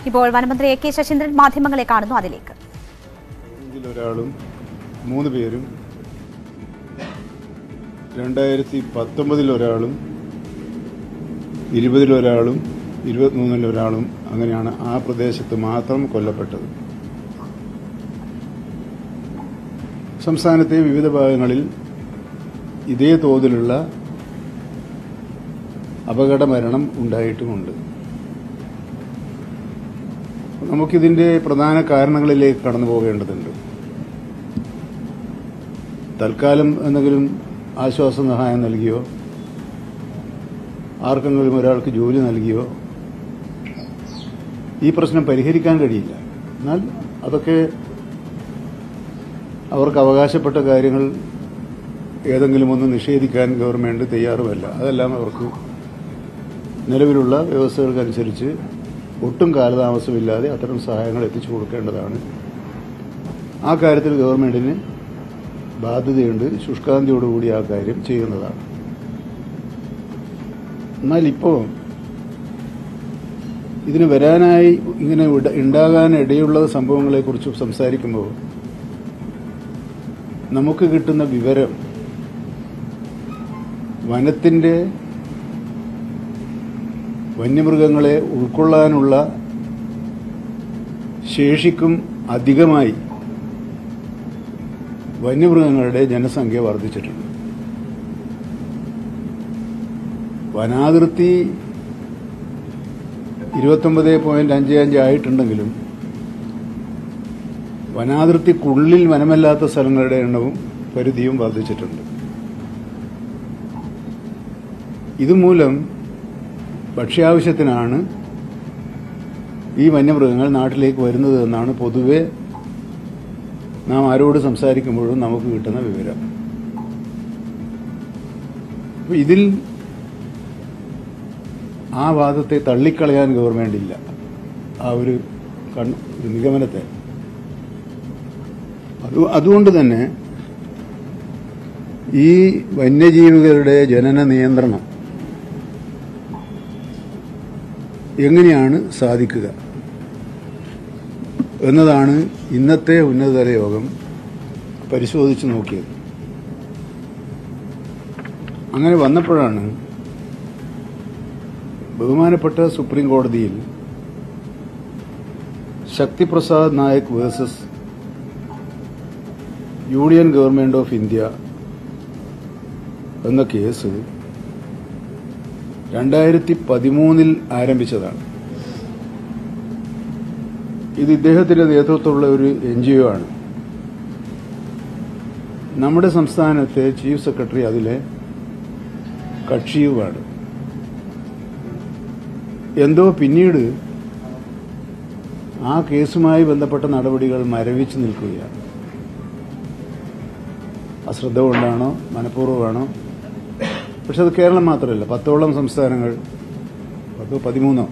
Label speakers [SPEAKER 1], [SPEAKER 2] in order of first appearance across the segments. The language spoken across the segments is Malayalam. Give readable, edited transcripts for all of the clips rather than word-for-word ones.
[SPEAKER 1] ഇപ്പോൾ വനമന്ത്രി എ കെ ശശീന്ദ്രൻ മാധ്യമങ്ങളെ കാണുന്നു. അതിലേക്ക്
[SPEAKER 2] ഒരാളും 3 പേരും 2019 ഒരാളും 20 ഒരാളും 23 ഒരാളും അങ്ങനെയാണ് ആ പ്രദേശത്ത് മാത്രം കൊല്ലപ്പെട്ടത്. സംസ്ഥാനത്തെ വിവിധ ഭാഗങ്ങളിൽ ഇതേ തോതിലുള്ള അപകട മരണം ഉണ്ടായിട്ടുമുണ്ട്. നമുക്കിതിന്റെ പ്രധാന കാരണങ്ങളിലേക്ക് കടന്നു പോകേണ്ടതുണ്ട്. തൽക്കാലം എന്തെങ്കിലും ആശ്വാസ സഹായം നൽകിയോ ആർക്കെങ്കിലും ഒരാൾക്ക് ജോലി നൽകിയോ ഈ പ്രശ്നം പരിഹരിക്കാൻ കഴിയില്ല. എന്നാൽ അതൊക്കെ അവർക്ക് അവകാശപ്പെട്ട കാര്യങ്ങൾ ഏതെങ്കിലും ഒന്ന് നിഷേധിക്കാൻ ഗവൺമെന്റ് തയ്യാറുമല്ല. അതെല്ലാം അവർക്ക് നിലവിലുള്ള വ്യവസ്ഥകൾക്കനുസരിച്ച് ഒട്ടും കാലതാമസമില്ലാതെ അത്തരം സഹായങ്ങൾ എത്തിച്ചു കൊടുക്കേണ്ടതാണ്. ആ കാര്യത്തിൽ ഗവൺമെന്റിന് ബാധ്യതയുണ്ട്. ശുഷ്കാന്തിയോടുകൂടി ആ കാര്യം ചെയ്യുന്നതാണ്. എന്നാൽ ഇപ്പോൾ ഇതിന് വരാനായി ഇങ്ങനെ ഉണ്ടാകാനിടയുള്ള സംഭവങ്ങളെക്കുറിച്ച് സംസാരിക്കുമ്പോൾ നമുക്ക് കിട്ടുന്ന വിവരം വനത്തിന്റെ വന്യമൃഗങ്ങളെ ഉൾക്കൊള്ളാനുള്ള ശേഷിക്കും അധികമായി വന്യമൃഗങ്ങളുടെ ജനസംഖ്യ വർദ്ധിച്ചിട്ടുണ്ട്. വനാതിർത്തി 29.55 ആയിട്ടുണ്ടെങ്കിലും വനാതിർത്തിക്കുള്ളിൽ വനമല്ലാത്ത സ്ഥലങ്ങളുടെ എണ്ണവും പരിധിയും വർദ്ധിച്ചിട്ടുണ്ട്. ഇതുമൂലം ഭക്ഷ്യാവശ്യത്തിനാണ് ഈ വന്യമൃഗങ്ങൾ നാട്ടിലേക്ക് വരുന്നത് എന്നാണ് പൊതുവെ നാം ആരോട് സംസാരിക്കുമ്പോഴും നമുക്ക് കിട്ടുന്ന വിവരം. ഇതിൽ ആ വാദത്തെ തള്ളിക്കളയാൻ ഗവൺമെന്റ് ഇല്ല. ആ ഒരു നിഗമനത്തെ അതുകൊണ്ട് തന്നെ ഈ വന്യജീവികളുടെ ജനന നിയന്ത്രണം എങ്ങനെയാണ് സാധിക്കുക എന്നതാണ് ഇന്നത്തെ ഉന്നതതല യോഗം പരിശോധിച്ചു നോക്കിയത്. അങ്ങനെ വന്നപ്പോഴാണ് ബഹുമാനപ്പെട്ട സുപ്രീം കോടതിയിൽ Shaktiprasad Nayak versus Union Government of India എന്ന കേസ് 2013 ആരംഭിച്ചതാണ്. ഇത് ഇദ്ദേഹത്തിന്റെ നേതൃത്വമുള്ള ഒരു NGO ആണ്. നമ്മുടെ സംസ്ഥാനത്തെ ചീഫ് സെക്രട്ടറി അതിലെ കക്ഷിയുമാണ്. എന്തോ പിന്നീട് ആ കേസുമായി ബന്ധപ്പെട്ട നടപടികൾ മരവിച്ചു നിൽക്കുകയാണ്. അശ്രദ്ധ കൊണ്ടാണോ മനഃപൂർവ്വമാണോ? പക്ഷെ അത് കേരളം മാത്രമല്ല, 10ഓളം സംസ്ഥാനങ്ങൾ 13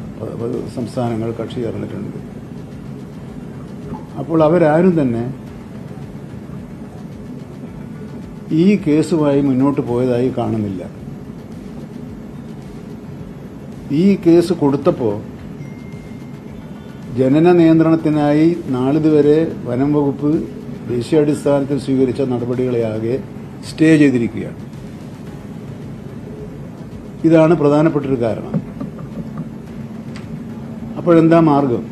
[SPEAKER 2] സംസ്ഥാനങ്ങൾ കക്ഷി ചേർന്നിട്ടുണ്ട്. അപ്പോൾ അവരാരും തന്നെ ഈ കേസുമായി മുന്നോട്ട് പോയതായി കാണുന്നില്ല. ഈ കേസ് കൊടുത്തപ്പോൾ ജനന നിയന്ത്രണത്തിനായി നാളിതുവരെ വനം വകുപ്പ് ദേശീയാടിസ്ഥാനത്തിൽ സ്വീകരിച്ച നടപടികളെയാകെ സ്റ്റേ ചെയ്തിരിക്കുകയാണ്. ഇതാണ് പ്രധാനപ്പെട്ടൊരു കാരണം. അപ്പോഴെന്താ മാർഗം?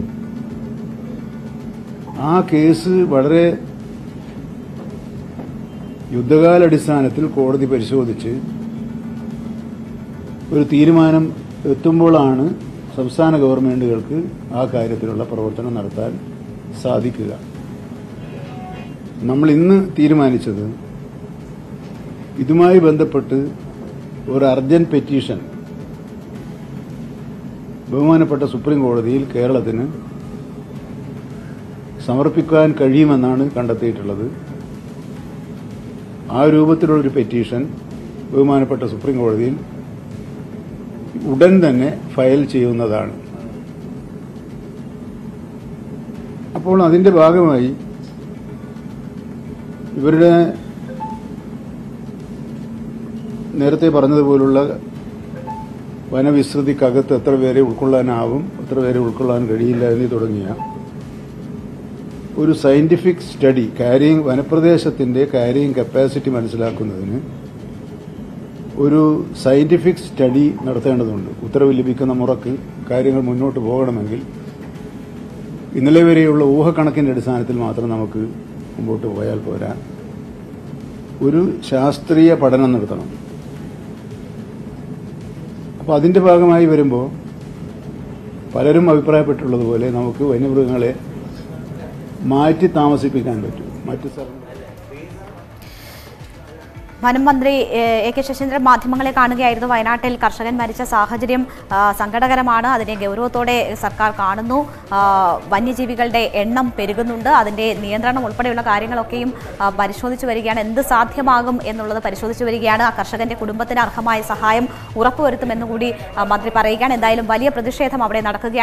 [SPEAKER 2] ആ കേസ് വളരെ യുദ്ധകാലടിസ്ഥാനത്തിൽ കോടതി പരിശോധിച്ച് ഒരു തീരുമാനം എത്തുമ്പോഴാണ് സംസ്ഥാന ഗവൺമെന്റുകൾക്ക് ആ കാര്യത്തിലുള്ള പ്രവർത്തനം നടത്താൻ സാധിക്കുക. നമ്മൾ ഇന്ന് തീരുമാനിച്ചത് ഇതുമായി ബന്ധപ്പെട്ട് ഒരു അർജന്റ് പെറ്റീഷൻ ബഹുമാനപ്പെട്ട സുപ്രീം കോടതിയിൽ കേരളത്തിന് സമർപ്പിക്കാൻ കഴിയുമെന്നാണ് കണ്ടെത്തിയിട്ടുള്ളത്. ആ രൂപത്തിലുള്ളൊരു പെറ്റീഷൻ ബഹുമാനപ്പെട്ട സുപ്രീം കോടതിയിൽ ഉടൻ തന്നെ ഫയൽ ചെയ്യുന്നതാണ്. അപ്പോൾ അതിന്റെ ഭാഗമായി ഇവരുടെ നേരത്തെ പറഞ്ഞതുപോലുള്ള വനവിസ്തൃതിക്കകത്ത് എത്ര പേരെ ഉൾക്കൊള്ളാനാവും, എത്ര പേരെ ഉൾക്കൊള്ളാൻ കഴിയില്ല എന്നീ തുടങ്ങിയ ഒരു സയന്റിഫിക് സ്റ്റഡി വനപ്രദേശത്തിന്റെ ക്യാരിയിങ് കപ്പാസിറ്റി മനസ്സിലാക്കുന്നതിന് ഒരു സയന്റിഫിക് സ്റ്റഡി നടത്തേണ്ടതുണ്ട്. ഉത്തരവ് ലഭിക്കുന്ന മുറക്ക് കാര്യങ്ങൾ മുന്നോട്ട് പോകണമെങ്കിൽ ഇന്നലെ വരെയുള്ള ഊഹക്കണക്കിന്റെ അടിസ്ഥാനത്തിൽ മാത്രം നമുക്ക് മുമ്പോട്ട് പോയാൽ പോരാ, ഒരു ശാസ്ത്രീയ പഠനം നടത്തണം. അപ്പോൾ അതിന്റെ ഭാഗമായി വരുമ്പോൾ പലരും അഭിപ്രായപ്പെട്ടുള്ളതുപോലെ നമുക്ക് വന്യമൃഗങ്ങളെ മാറ്റി താമസിപ്പിക്കാൻ പറ്റും മറ്റു സ്ഥലങ്ങളിൽ.
[SPEAKER 1] വനം മന്ത്രി എ കെ ശശീന്ദ്രൻ മാധ്യമങ്ങളെ കാണുകയായിരുന്നു. വയനാട്ടിൽ കർഷകൻ മരിച്ച സാഹചര്യം സങ്കടകരമാണ്, അതിനെ ഗൗരവത്തോടെ സർക്കാർ കാണുന്നു. വന്യജീവികളുടെ എണ്ണം പെരുകുന്നുണ്ട്, അതിന്റെ നിയന്ത്രണം ഉൾപ്പെടെയുള്ള കാര്യങ്ങളൊക്കെയും പരിശോധിച്ചു വരികയാണ്. എന്ത് സാധ്യമാകും എന്നുള്ളത് പരിശോധിച്ചു വരികയാണ്. ആ കർഷകന്റെ കുടുംബത്തിന് അർഹമായ സഹായം ഉറപ്പുവരുത്തുമെന്നുകൂടി മന്ത്രി പറയുകയാണ്. എന്തായാലും വലിയ പ്രതിഷേധം അവിടെ നടക്കുകയാണ്.